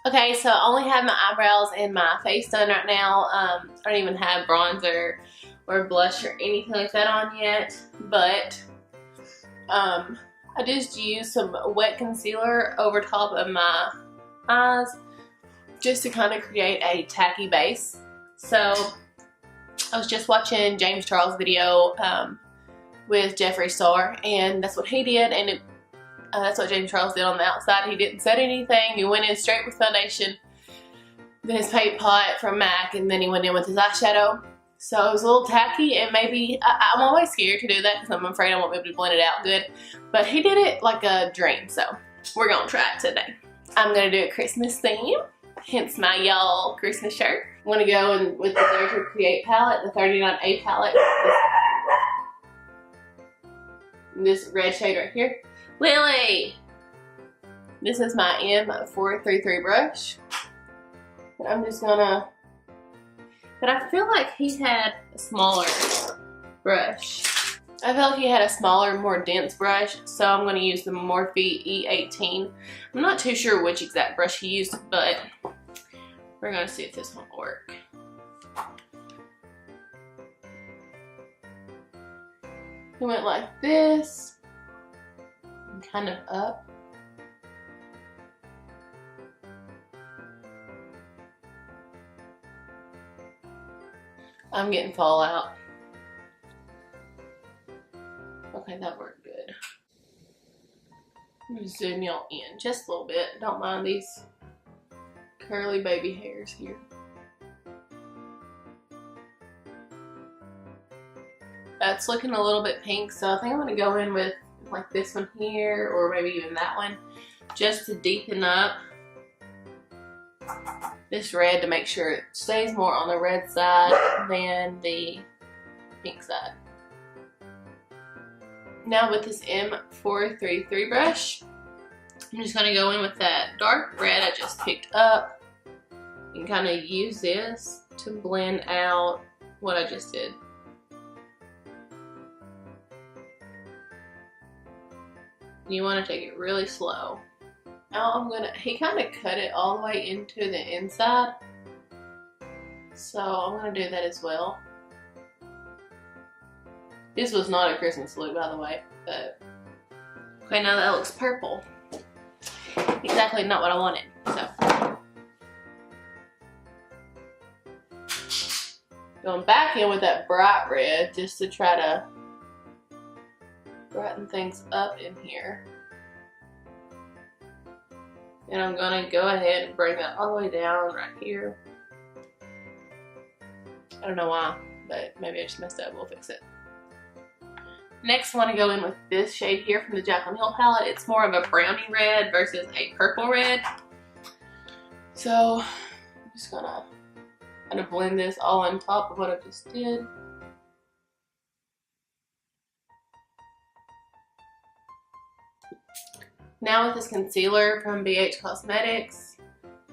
Okay, so I only have my eyebrows and my face done right now. I don't even have bronzer or blush or anything like that on yet, but I just used some wet concealer over top of my eyes just to kind of create a tacky base. So I was just watching James Charles' video with Jeffree Star, and that's what he did, and that's what James Charles did on the outside. He didn't set anything. He went in straight with foundation, then his paint pot from MAC, and then he went in with his eyeshadow. So it was a little tacky, and maybe, I'm always scared to do that because I'm afraid I won't be able to blend it out good. But he did it like a dream, so we're going to try it today. I'm going to do a Christmas theme, hence my y'all Christmas shirt. I'm going to go in with the Dare to Create palette, the 39A palette. This red shade right here. Lily! This is my M433 brush. And I'm just gonna, but I feel like he had a smaller brush. I feel like he had a smaller, more dense brush, so I'm gonna use the Morphe E18. I'm not too sure which exact brush he used, but we're gonna see if this one will work. He went like this, and kind of up. I'm getting fallout. Okay, that worked good. I'm gonna zoom y'all in just a little bit. Don't mind these curly baby hairs here. That's looking a little bit pink, so I think I'm gonna go in with like this one here, or maybe even that one, just to deepen up this red to make sure it stays more on the red side than the pink side. Now with this M433 brush, I'm just gonna go in with that dark red I just picked up and kind of use this to blend out what I just did. You want to take it really slow. Now he kind of cut it all the way into the inside. So I'm going to do that as well. This was not a Christmas look, by the way, but okay, now that looks purple. Exactly not what I wanted, so. Going back in with that bright red just to try to brighten things up in here. And I'm gonna go ahead and bring that all the way down right here. I don't know why, but maybe I just messed up. We'll fix it. Next, I want to go in with this shade here from the JACLYN Hill palette. It's more of a brownie red versus a purple red. So I'm just gonna kind of blend this all on top of what I just did. Now with this concealer from BH Cosmetics,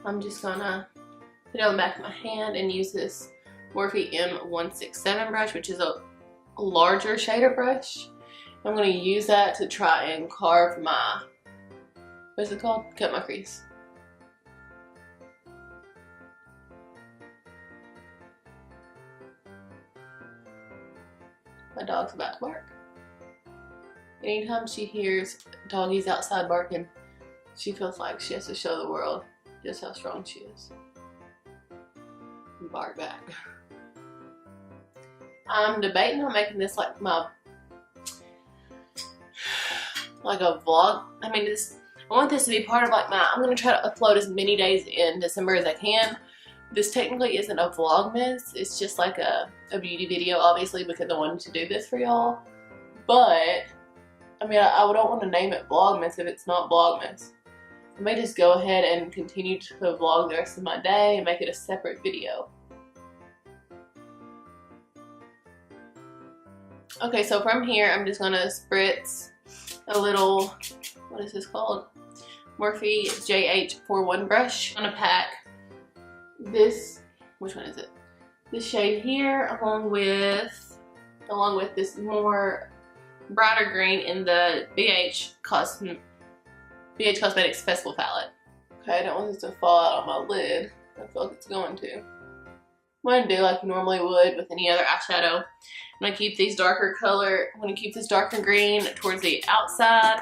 I'm just gonna put it on the back of my hand and use this Morphe M167 brush, which is a larger shader brush. I'm gonna use that to try and carve my, what's it called? Cut my crease. My dog's about to bark. Anytime she hears doggies outside barking, she feels like she has to show the world just how strong she is. And bark back. I'm debating on making this like a vlog. I mean, I want this to be part of like I'm gonna try to upload as many days in December as I can. This technically isn't a vlogmas, it's just like a beauty video, obviously, because I wanted to do this for y'all. But I mean, I don't want to name it Vlogmas if it's not Vlogmas. I may just go ahead and continue to vlog the rest of my day and make it a separate video. Okay, so from here, I'm just going to spritz a little, what is this called? Morphe JH41 brush. I'm going to pack this, which one is it? This shade here along with this more brighter green in the BH Cosmetics Festival palette. Okay, I don't want this to fall out on my lid. I feel like it's going to. I'm going to do like you normally would with any other eyeshadow. I'm going to keep these darker color, I'm going to keep this darker green towards the outside,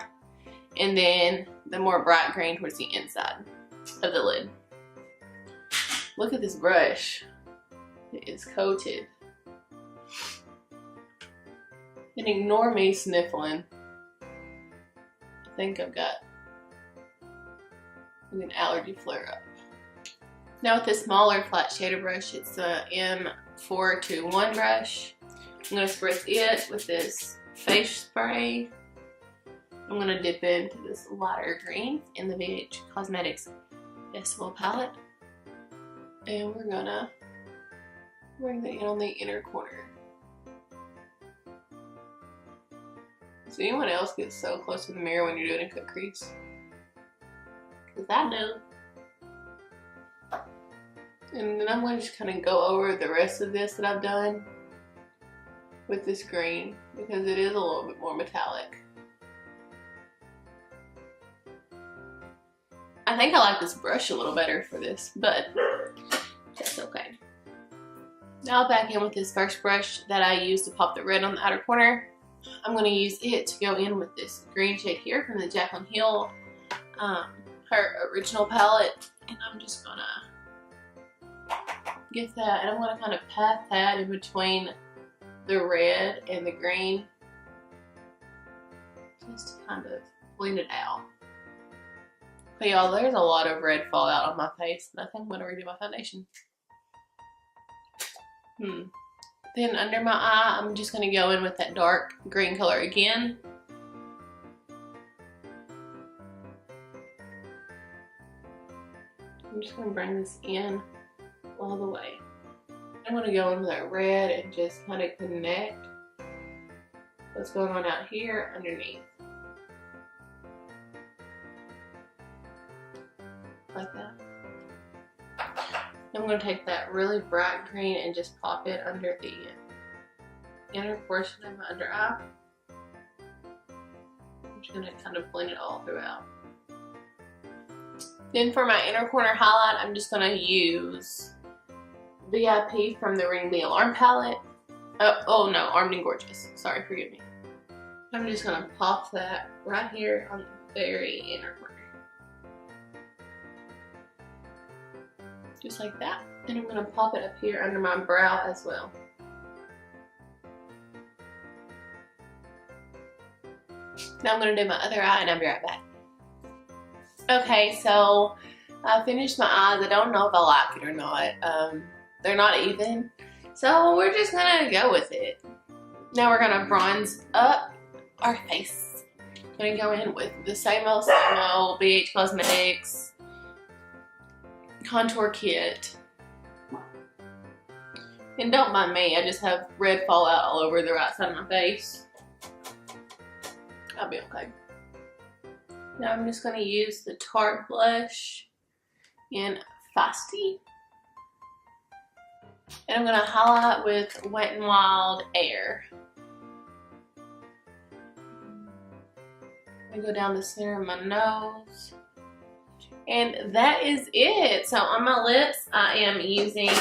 and then the more bright green towards the inside of the lid. Look at this brush. It is coated. And ignore me sniffling. I think I've got an allergy flare up. Now with this smaller flat shader brush, it's the M421 brush. I'm going to spritz it with this face spray. I'm going to dip into this lighter green in the BH Cosmetics Festival palette. And we're going to bring that in on the inner corner. Does anyone else get so close to the mirror when you're doing a cut crease? Because I do. And then I'm going to just kind of go over the rest of this that I've done with this green, because it is a little bit more metallic. I think I like this brush a little better for this, but that's okay. Now I'll back in with this first brush that I used to pop the red on the outer corner. I'm going to use it to go in with this green shade here from the JACLYN Hill, her original palette, and I'm just going to get that, and I'm going to kind of pat that in between the red and the green, just to kind of blend it out. But y'all, there's a lot of red fallout on my face, and I think I'm going to redo my foundation. Then under my eye, I'm just going to go in with that dark green color again. I'm just going to bring this in all the way. I'm going to go in with that red and just kind of connect what's going on out here underneath. Like that. I'm going to take that really bright green and just pop it under the inner portion of my under eye. I'm just going to kind of blend it all throughout. Then for my inner corner highlight, I'm just going to use VIP from the Ring the Alarm palette. Oh no, Armed and Gorgeous. Sorry, forgive me. I'm just going to pop that right here on the very inner corner. Just like that. And I'm going to pop it up here under my brow as well. Now I'm going to do my other eye and I'll be right back. Okay, so I finished my eyes. I don't know if I like it or not. They're not even. So we're just going to go with it. Now we're going to bronze up our face. I'm going to go in with the same old BH Cosmetics contour kit. And don't mind me, I just have red fallout all over the right side of my face. I'll be okay. Now I'm just going to use the Tarte blush in Feisty. And I'm going to highlight with Wet n Wild Air. I'm going to go down the center of my nose. And that is it. So on my lips, I am using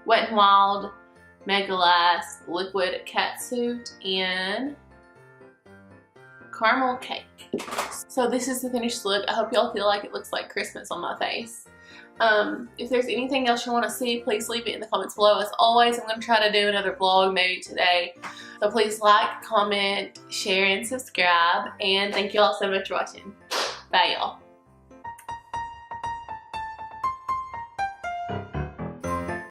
Wet n Wild Mega Last Liquid Catsuit in Caramel Cake. So this is the finished look. I hope y'all feel like it looks like Christmas on my face. If there's anything else you want to see, please leave it in the comments below. As always, I'm going to try to do another vlog maybe today. So please like, comment, share, and subscribe. And thank you all so much for watching. Bye, y'all.